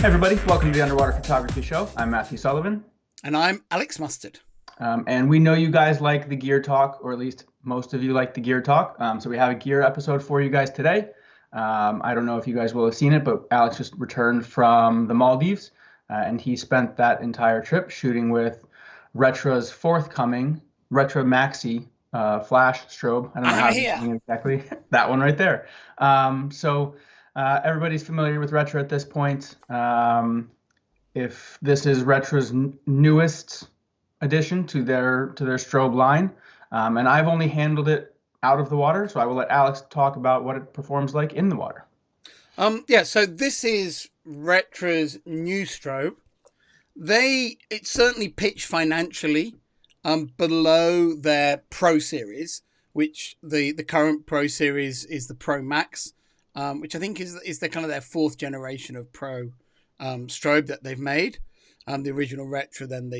Everybody, welcome to the Underwater Photography Show. I'm Matthew Sullivan. And I'm Alex Mustard. And we know you guys like the gear talk, or at least most of you like the gear talk. So we have a gear episode for you guys today. I don't know if you guys will have seen it, but Alex just returned from the Maldives, and he spent that entire trip shooting with Retra's forthcoming Retra Maxi flash strobe. I don't know how to say it exactly. That one right there. Everybody's familiar with Retra at this point. If this is Retra's newest addition to their strobe line, and I've only handled it out of the water, so I will let Alex talk about what it performs like in the water. So this is Retra's new strobe. It's certainly pitched financially below their Pro series, which the current Pro series is the Pro Max, which I think is the kind of their fourth generation of Pro strobe that they've made. The original Retra, then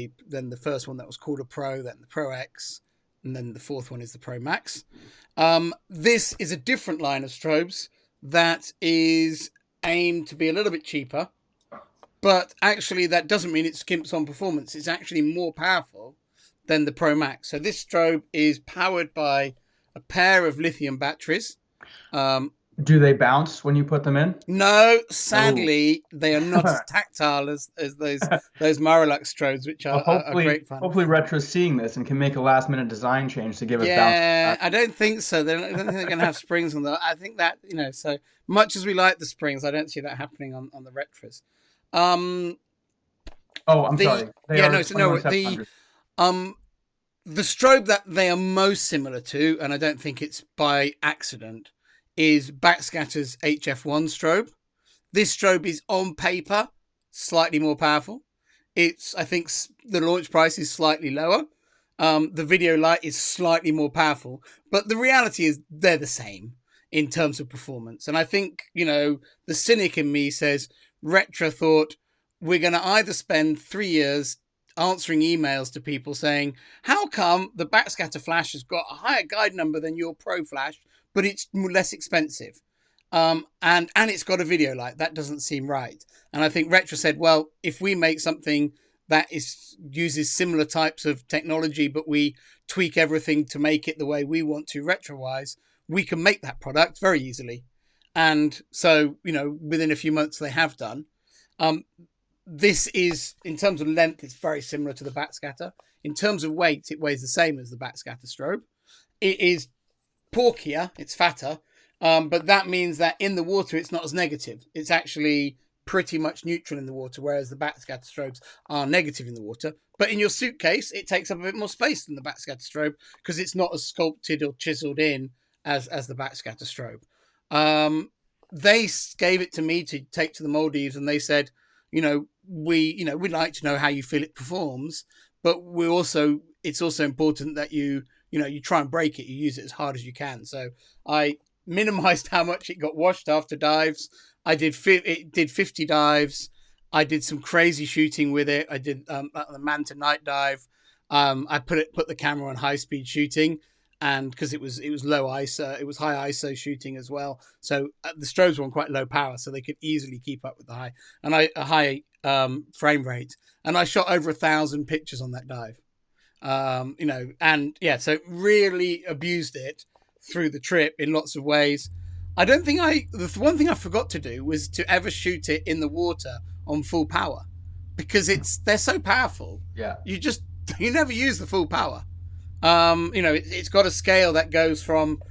the first one that was called a Pro, then the Pro X, and then the fourth one is the Pro Max. This is a different line of strobes that is aimed to be a little bit cheaper, but actually that doesn't mean it skimps on performance. It's actually more powerful than the Pro Max. So this strobe is powered by a pair of lithium batteries. Do they bounce when you put them in? No, sadly, they are not as tactile as those Marolux strobes, which are great fun. Hopefully, Retra's seeing this and can make a last-minute design change to give us bounce. Yeah, I don't think so. I don't think they're going to have springs on that. I think that, so much as we like the springs, I don't see that happening on the Retras. I'm sorry. The strobe that they are most similar to, and I don't think it's by accident, is Backscatter's HF1 strobe. This strobe is on paper slightly more powerful. I think the launch price is slightly lower. The video light is slightly more powerful, but the reality is they're the same in terms of performance. And I think, the cynic in me says Retra thought we're going to either spend 3 years answering emails to people saying, how come the Backscatter flash has got a higher guide number than your Pro flash, but it's less expensive, and it's got a video light? That doesn't seem right. And I think Retra said, well, if we make something that uses similar types of technology, but we tweak everything to make it the way we want to Retra-wise, we can make that product very easily. And so, within a few months they have done. This is, in terms of length, it's very similar to the Backscatter. In terms of weight, it weighs the same as the Backscatter strobe. It is porkier, it's fatter, but that means that in the water it's not as negative. It's actually pretty much neutral in the water, whereas the Backscatter strobes are negative in the water. But in your suitcase, it takes up a bit more space than the Backscatter strobe because it's not as sculpted or chiseled in as the Backscatter strobe. They gave it to me to take to the Maldives, and they said, we'd like to know how you feel it performs, but it's also important that you try and break it. You use it as hard as you can. So I minimized how much it got washed after dives. It did 50 dives. I did some crazy shooting with it. I did the Manta night dive. I put the camera on high speed shooting, and because it was low ISO, it was high ISO shooting as well. So the strobes were on quite low power, so they could easily keep up with the high frame rate. And I shot over 1,000 pictures on that dive. So really abused it through the trip in lots of ways. The one thing I forgot to do was to ever shoot it in the water on full power, because they're so powerful. Yeah. You never use the full power. It's got a scale that goes from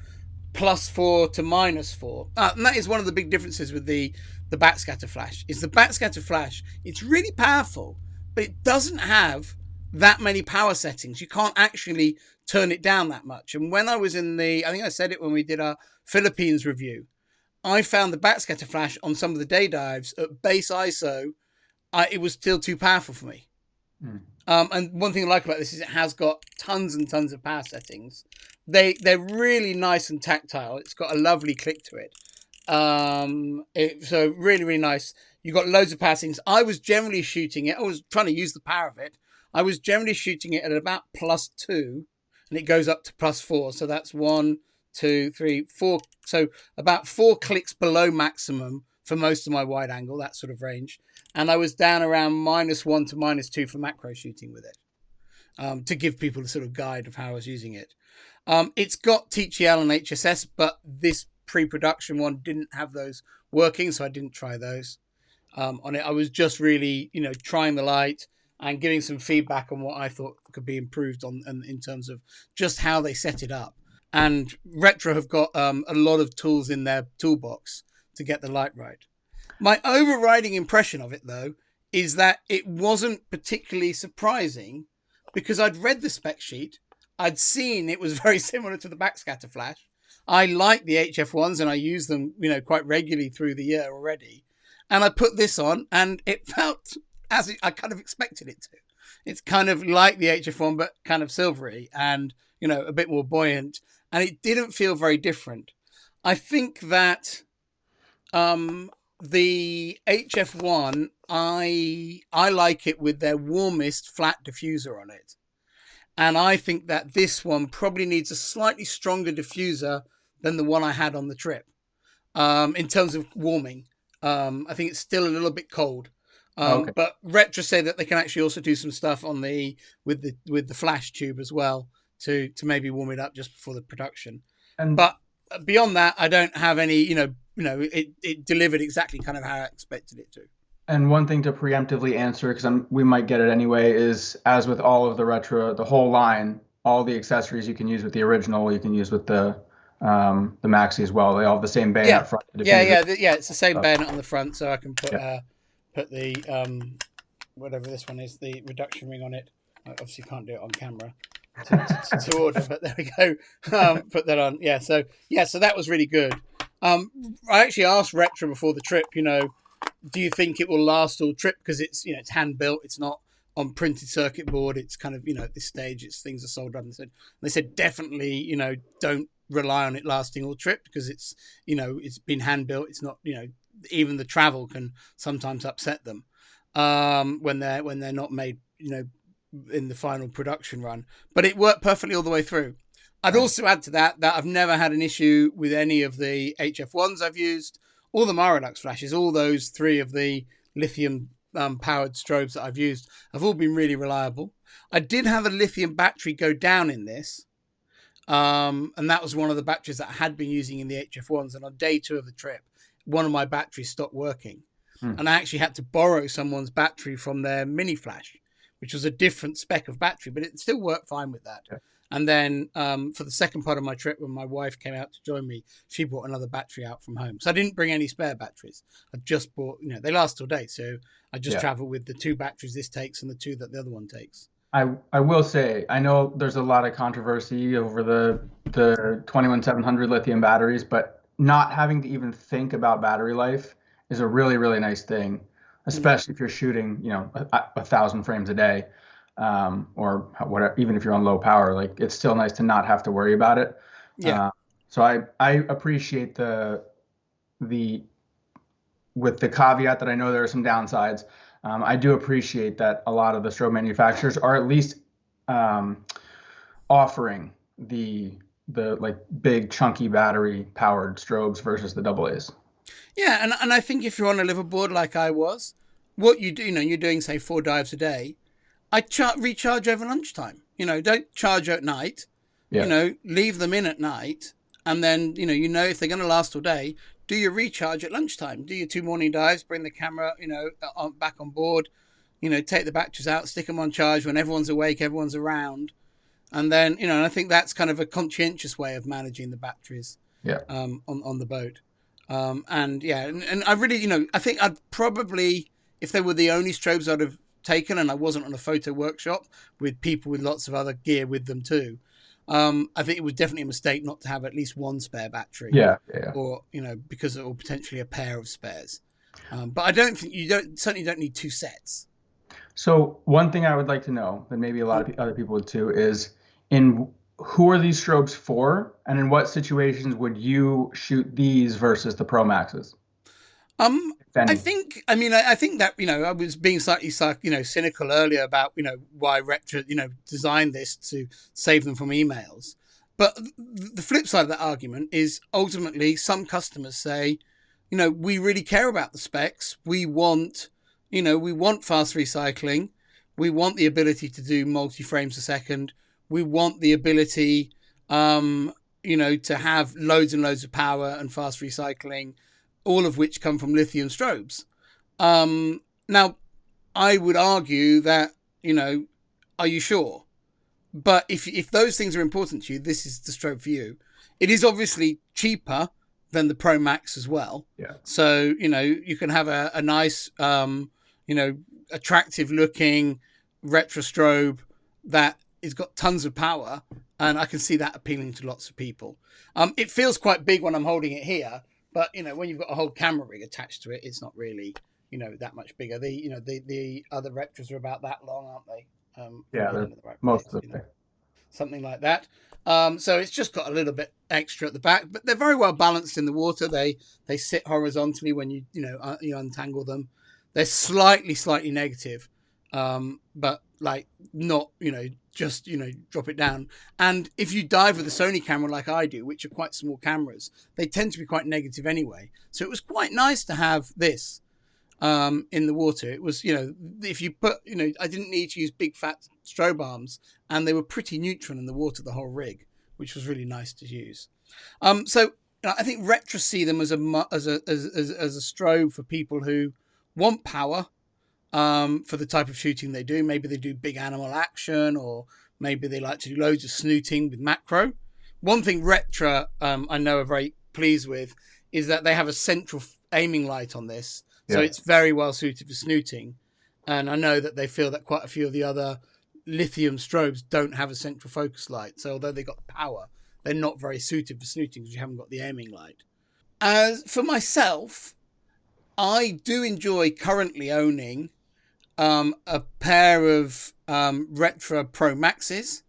+4 to -4. And that is one of the big differences with the Backscatter flash. Is the Backscatter flash, it's really powerful, but it doesn't have that many power settings. You can't actually turn it down that much. And when I was I think I said it when we did our Philippines review, I found the Backscatter flash on some of the day dives at base ISO, it was still too powerful for me. And one thing I like about this is it has got tons and tons of power settings. They're really nice and tactile. It's got a lovely click to it. So really, really nice. You've got loads of power settings. I was generally shooting it. I was trying to use the power of it. I was generally shooting it at about +2, and it goes up to +4. So that's 1, 2, 3, 4. So about 4 clicks below maximum for most of my wide angle, that sort of range. And I was down around -1 to -2 for macro shooting with it, to give people a sort of guide of how I was using it. It's got TTL and HSS, but this pre-production one didn't have those working, so I didn't try those on it. I was just really, trying the light and giving some feedback on what I thought could be improved on in terms of just how they set it up. And Retra have got a lot of tools in their toolbox to get the light right. My overriding impression of it, though, is that it wasn't particularly surprising because I'd read the spec sheet. I'd seen it was very similar to the backscatter flash. I like the HF1s and I use them, quite regularly through the year already. And I put this on and it felt as I kind of expected it to. It's kind of like the HF1, but kind of silvery and, a bit more buoyant. And it didn't feel very different. I think that the HF1, I like it with their warmest flat diffuser on it. And I think that this one probably needs a slightly stronger diffuser than the one I had on the trip in terms of warming. I think it's still a little bit cold. Okay. But Retra say that they can actually also do some stuff on with the flash tube as well to maybe warm it up just before the production. But beyond that, I don't have any, it delivered exactly kind of how I expected it to. And one thing to preemptively answer, because we might get it anyway, is as with all of the Retra, the whole line, all the accessories you can use with the original, you can use with the Maxi as well. They all have the same bayonet up front. It's the same bayonet on the front, so I can put the whatever this one is, the reduction ring on it. I obviously can't do it on camera to order, but there we go. Put that on. So that was really good. I actually asked Retra before the trip, do you think it will last all trip? Because it's, it's hand built. It's not on printed circuit board. It's kind of, at this stage, things are sold up. And they said definitely, don't rely on it lasting all trip because it's, it's been hand built. It's not, even the travel can sometimes upset them when they're not made, in the final production run. But it worked perfectly all the way through. I'd also add to that I've never had an issue with any of the HF1s I've used, all the Marilux flashes, all those 3 of the lithium powered strobes that I've used have all been really reliable. I did have a lithium battery go down in this. And that was one of the batteries that I had been using in the HF1s. And on day 2 of the trip, one of my batteries stopped working. And I actually had to borrow someone's battery from their mini flash, which was a different spec of battery, but it still worked fine with that. Okay. And then for the second part of my trip, when my wife came out to join me, she brought another battery out from home. So I didn't bring any spare batteries. I just bought, they last all day. So I just travel with the 2 batteries this takes and the 2 that the other one takes. I will say, I know there's a lot of controversy over the 21700 lithium batteries, but not having to even think about battery life is a really, really nice thing, especially if you're shooting, 1,000 frames a day. Or whatever, even if you're on low power, like it's still nice to not have to worry about it. So I appreciate the with the caveat that I know there are some downsides. I do appreciate that a lot of the strobe manufacturers are at least offering the like big chunky battery powered strobes versus the AA's. Yeah, and I think if you're on a liverboard like I was, what you do, you're doing say 4 dives a day. I recharge over lunchtime. Don't charge at night. Leave them in at night, and then if they're going to last all day, do your recharge at lunchtime. Do your 2 morning dives. Bring the camera, back on board. Take the batteries out, stick them on charge when everyone's awake, everyone's around, and then and I think that's kind of a conscientious way of managing the batteries. On the boat. And I really, I think I'd probably, if they were the only strobes I'd have taken and I wasn't on a photo workshop with people with lots of other gear with them too, I think it was definitely a mistake not to have at least 1 spare battery. Or because or potentially a pair of spares. But I don't think certainly don't need 2 sets. So one thing I would like to know, that maybe a lot of other people would too, is who are these strobes for, and in what situations would you shoot these versus the Pro Maxes? I think that, I was being slightly, cynical earlier about, why Retra, designed this to save them from emails. But the flip side of that argument is ultimately some customers say, we really care about the specs. We want, we want fast recycling. We want the ability to do multi frames a second. We want the ability, to have loads and loads of power and fast recycling, all of which come from lithium strobes. Now, I would argue that, are you sure? But if those things are important to you, this is the strobe for you. It is obviously cheaper than the Pro Max as well. Yeah. So, you can have a nice, attractive looking retro strobe that has got tons of power. And I can see that appealing to lots of people. It feels quite big when I'm holding it here, but, when you've got a whole camera rig attached to it, it's not really, that much bigger. The other Retras are about that long, aren't they? Yeah, they're most of them. Something like that. So it's just got a little bit extra at the back, but they're very well balanced in the water. They sit horizontally when you untangle them. They're slightly negative, but like not just drop it down. And if you dive with a Sony camera like I do, which are quite small cameras, they tend to be quite negative anyway. So it was quite nice to have this in the water. It was, if you put, I didn't need to use big fat strobe arms, and they were pretty neutral in the water, the whole rig, which was really nice to use. So I think Retra see them as a strobe for people who want power for the type of shooting they do. Maybe they do big animal action, or maybe they like to do loads of snooting with macro. One thing Retra I know are very pleased with is that they have a central aiming light on this. So it's very well suited for snooting. And I know that they feel that quite a few of the other lithium strobes don't have a central focus light. So although they got the power, they're not very suited for snooting because you haven't got the aiming light. As for myself, I do enjoy currently owning a pair of Retra Pro Maxes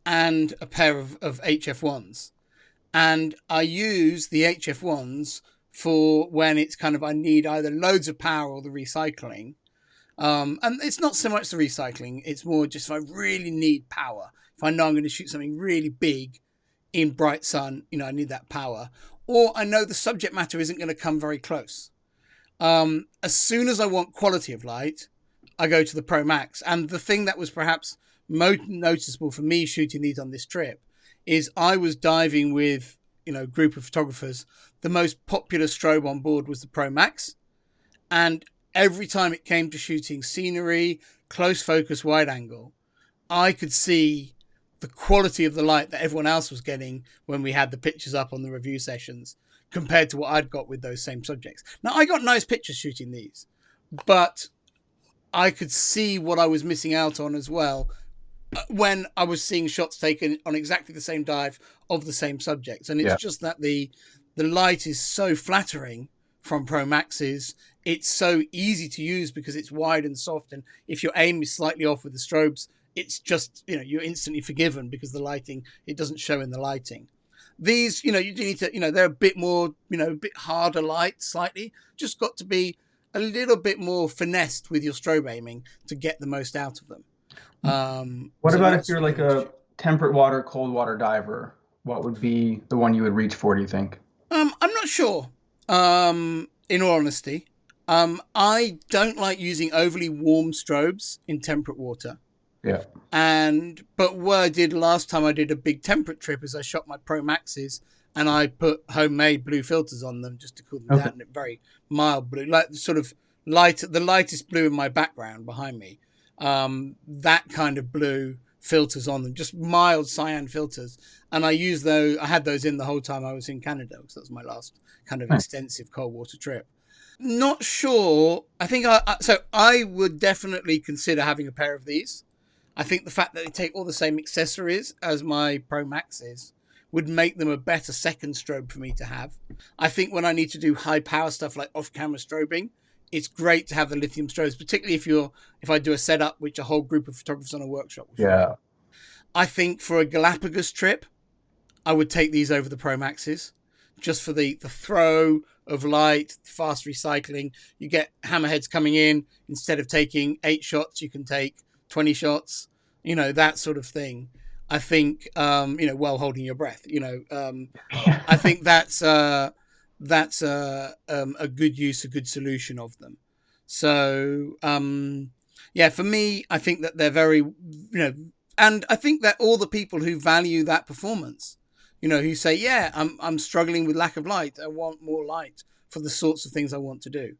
and a pair of HF1s. And I use the HF1s for when it's kind of, I need either loads of power or the recycling. And it's not so much the recycling, it's more just if I really need power. If I know I'm going to shoot something really big in bright sun, I need that power. Or I know the subject matter isn't going to come very close. As soon as I want quality of light, I go to the Pro Max. And the thing that was perhaps most noticeable for me shooting these on this trip is I was diving with, a group of photographers. The most popular strobe on board was the Pro Max. And every time it came to shooting scenery, close focus, wide angle, I could see the quality of the light that everyone else was getting when we had the pictures up on the review sessions compared to what I'd got with those same subjects. Now, I got nice pictures shooting these, but I could see what I was missing out on as well when I was seeing shots taken on exactly the same dive of the same subjects. And it's just that the light is so flattering from Pro Maxes. It's so easy to use because it's wide and soft. And if your aim is slightly off with the strobes, it's just, you're instantly forgiven because the lighting, it doesn't show in the lighting. These, you need to, they're a bit more, a bit harder light slightly. Just got to be a little bit more finessed with your strobe aiming to get the most out of them. What about if you're like a temperate water, cold water diver? What would be the one you would reach for, do you think? I'm not sure. In all honesty, I don't like using overly warm strobes in temperate water. Yeah. But what I did last time I did a big temperate trip is I shot my Pro Maxes and I put homemade blue filters on them just to cool them down. Very mild blue, like sort of the lightest blue in my background behind me. That kind of blue filters on them, just mild cyan filters. And I used those, I had those in the whole time I was in Canada because that was my last kind of extensive cold water trip. Not sure. I think I would definitely consider having a pair of these. I think the fact that they take all the same accessories as my Pro Maxes would make them a better second strobe for me to have. I think when I need to do high power stuff like off-camera strobing, it's great to have the lithium strobes, particularly if I do a setup which a whole group of photographers on a workshop will shoot. I think for a Galapagos trip, I would take these over the Pro Maxes, just for the throw of light, fast recycling. You get hammerheads coming in. Instead of taking 8 shots, you can take 20 shots, that sort of thing. I think, while holding your breath, I think that's that's a good use, a good solution of them. So yeah, for me, I think that they're very, and I think that all the people who value that performance, who say, yeah, I'm struggling with lack of light, I want more light for the sorts of things I want to do.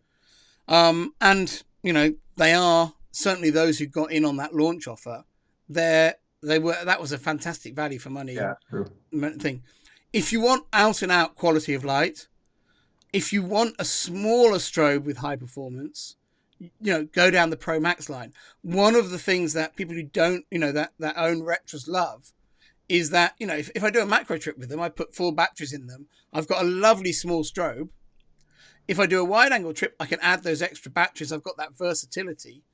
And they are certainly those who got in on that launch offer. That was a fantastic value for money thing. If you want out and out quality of light, if you want a smaller strobe with high performance, go down the Pro Max line. One of the things that people who don't, that own Retras love is that, if I do a macro trip with them, I put 4 batteries in them. I've got a lovely small strobe. If I do a wide angle trip, I can add those extra batteries. I've got that versatility.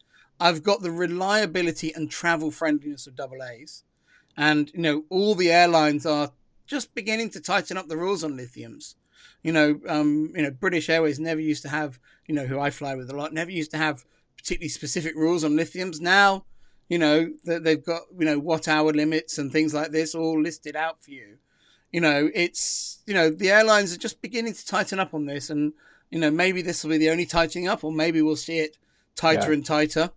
I've got the reliability and travel friendliness of AA's. And, all the airlines are just beginning to tighten up the rules on lithiums. British Airways never used to have, who I fly with a lot, never used to have particularly specific rules on lithiums. Now, they've got, watt hour limits and things like this all listed out for you. It's, the airlines are just beginning to tighten up on this, and, maybe this will be the only tightening up, or maybe we'll see it tighter and tighter.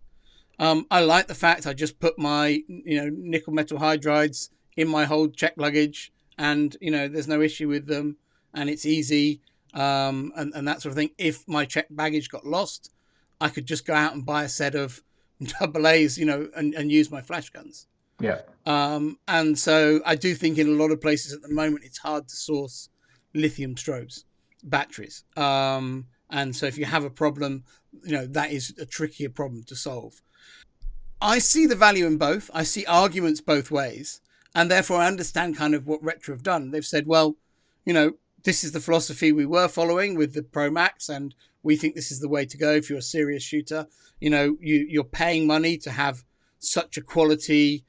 I like the fact I just put my, nickel metal hydrides in my whole check luggage, and, there's no issue with them, and it's easy, and that sort of thing. If my checked baggage got lost, I could just go out and buy a set of AA's, and use my flash guns. Yeah. And so I do think in a lot of places at the moment, it's hard to source lithium strobes, batteries. And so if you have a problem, that is a trickier problem to solve. I see the value in both. I see arguments both ways. And therefore I understand kind of what Retra have done. They've said, well, this is the philosophy we were following with the Pro Max, and we think this is the way to go if you're a serious shooter. You're paying money to have such a quality,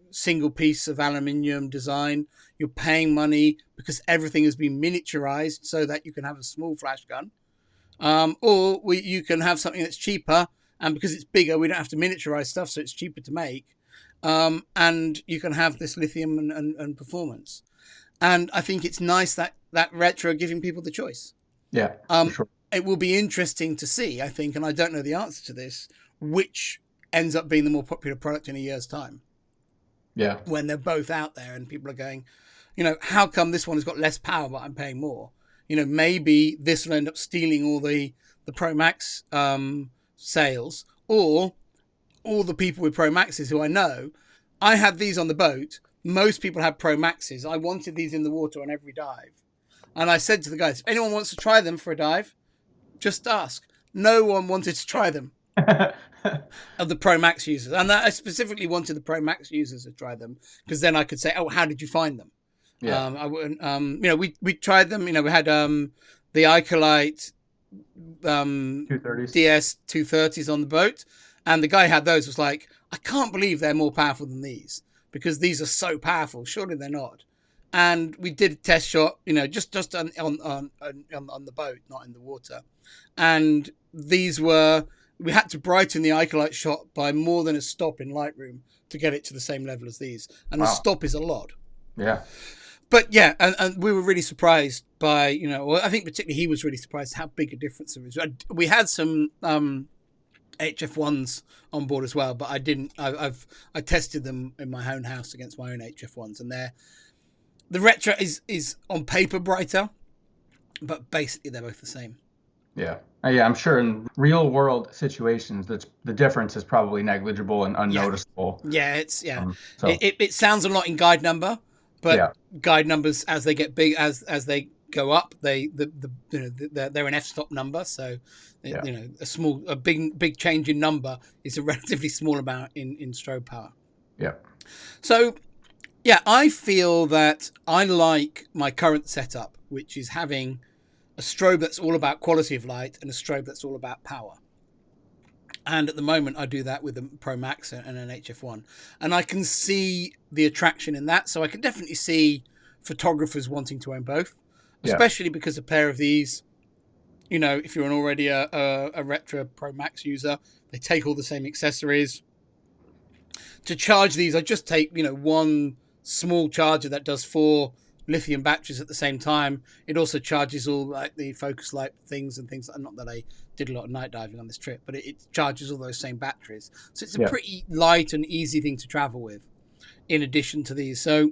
single piece of aluminium design. You're paying money because everything has been miniaturized so that you can have a small flash gun. Or you can have something that's cheaper, and because it's bigger, we don't have to miniaturize stuff, so it's cheaper to make. And you can have this lithium and performance. And I think it's nice that Retra are giving people the choice. Yeah, sure. It will be interesting to see, I think, and I don't know the answer to this, which ends up being the more popular product in a year's time. Yeah. When they're both out there and people are going, how come this one has got less power, but I'm paying more? Maybe this will end up stealing all the Pro Max sales, or all the people with Pro Maxes who I know. I had these on the boat. Most people had Pro Maxes. I wanted these in the water on every dive. And I said to the guys, if anyone wants to try them for a dive, just ask. No one wanted to try them of the Pro Max users. And I specifically wanted the Pro Max users to try them, because then I could say, oh, how did you find them? Yeah. We tried them. We had the Icolite 230s. DS 230s on the boat. And the guy had those, was like, I can't believe they're more powerful than these, because these are so powerful. Surely they're not. And we did a test shot, just on the boat, not in the water. And these we had to brighten the Icolite shot by more than a stop in Lightroom to get it to the same level as these. And a stop is a lot. Yeah. But yeah, and we were really surprised by, I think particularly he was really surprised how big a difference there is. We had some HF1s on board as well, but I didn't. I tested them in my own house against my own HF1s, and the Retra is on paper brighter, but basically they're both the same. Yeah. I'm sure in real world situations the difference is probably negligible and unnoticeable. Yeah, it sounds a lot in guide number, but guide numbers, as they get big, as they go up, they're an f-stop number, so a big change in number is a relatively small amount in strobe power. Yeah. So I feel that I like my current setup, which is having a strobe that's all about quality of light and a strobe that's all about power. And at the moment, I do that with a Pro Max and an HF1. And I can see the attraction in that. So I can definitely see photographers wanting to own both, especially because a pair of these, if you're already a Retra Pro Max user, they take all the same accessories. To charge these, I just take, one small charger that does 4 lithium batteries at the same time. It also charges all like the focus light things and things. Not that I did a lot of night diving on this trip, but it charges all those same batteries. So it's a pretty light and easy thing to travel with, in addition to these. So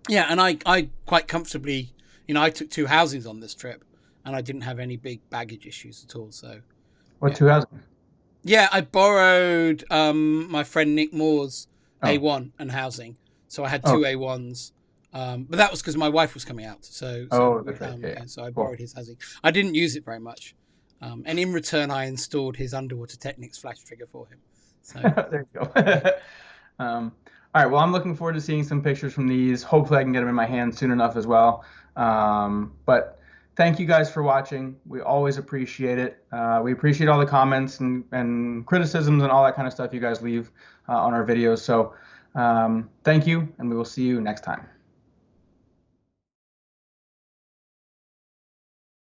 yeah, and I quite comfortably, I took 2 housings on this trip, and I didn't have any big baggage issues at all. So what 2 housings? Yeah, I borrowed my friend Nick Moore's A1 and housing, so I had 2 A1s. But that was because my wife was coming out, so I borrowed his housing. I didn't use it very much, and in return, I installed his Underwater Technics flash trigger for him. So there you go. All right, well, I'm looking forward to seeing some pictures from these. Hopefully I can get them in my hand soon enough as well. But thank you guys for watching. We always appreciate it. We appreciate all the comments and criticisms and all that kind of stuff you guys leave on our videos. So thank you, and we will see you next time.